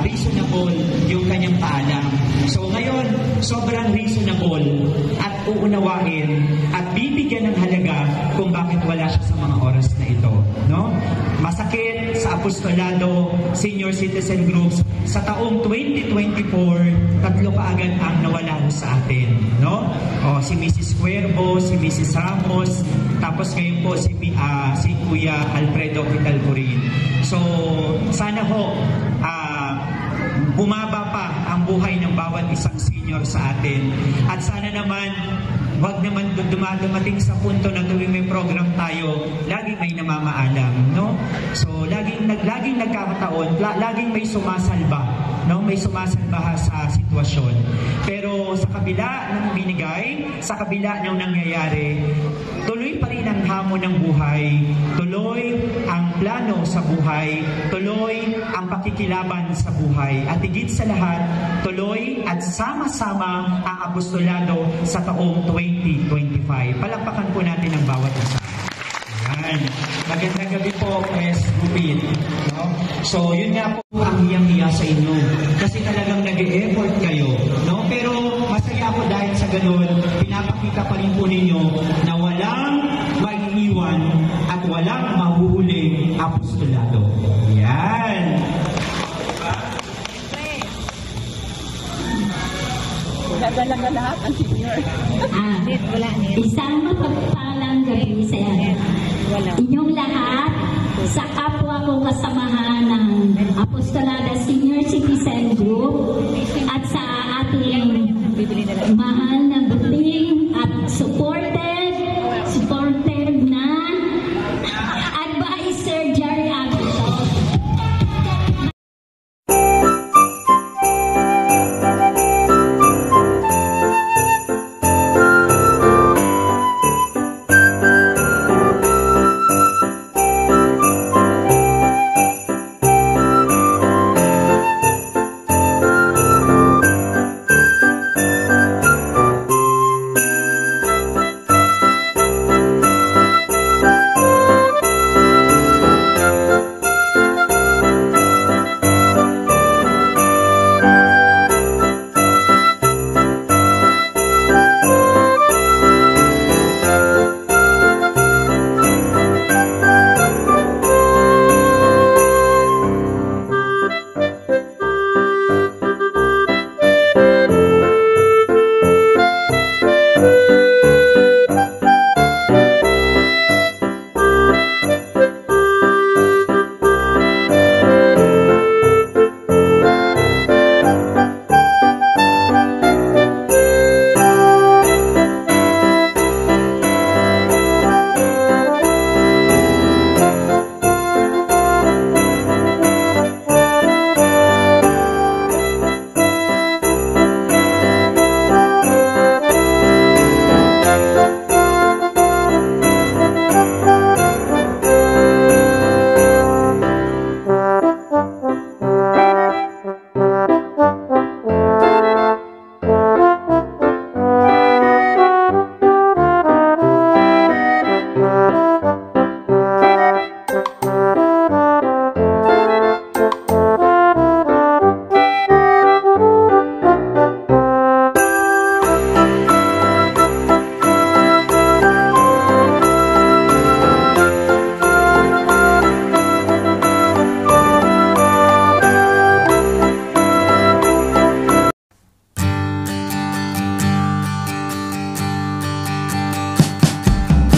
reasonable yung kanyang paalam. So ngayon, sobrang reasonable at uunawain at bibigyan ng halaga kung bakit wala siya sa mga oras na ito. No? Masakit sa apostolado, senior citizen groups, sa taong 2024, tatlo kaagad ang nawala sa atin. No? Si Mrs. Cuervo, si Mrs. Ramos, tapos ngayon po si Kuya Alfredo Vitalburin. So, sana ho, bumaba pa ang buhay ng bawat isang senior sa atin. At sana naman, wag naman dumating sa punto na tuwing may program tayo, laging may namamaalam, no? So, laging nagkakataon, laging may sumasalba, no? May sumasalba sa sitwasyon. Pero sa kabila ng binigay, sa kabila ng nangyayari, tuloy pa rin ang hamon ng buhay, tuloy ang plano sa buhay, tuloy ang pakikilaban sa buhay, at higit sa lahat, tuloy at sama-sama ang apostolado sa taong 2025. Palakpakan po natin ang bawat isa. Ayan. Magandang gabi po, Pres Rupin. No? So, yun nga po ang hiyang-hiya sa inyo. Kasi talagang nag-e-effort kayo. No? Pero masaya ako dahil sa ganun, pinapakita pa rin po ninyo na walang maiiwan at walang mahuhuling apostolado. Yan. Nagdala lahat ang senior. Isang mapagpalang gabi sa inyong lahat, sa kapwa kong kasamahan ng Apostolada Senior Citizen Group at sa ating mahal na buting at supported na advisor Jerry Abisol.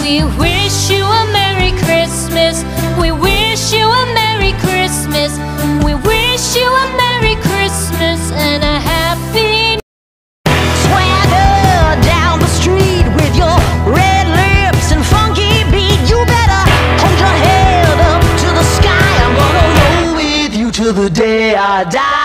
We wish you a Merry Christmas. We wish you a Merry Christmas. We wish you a Merry Christmas and a Happy Swagger down the street with your red lips and funky beat. You better hold your head up to the sky. I'm gonna roll with you till the day I die.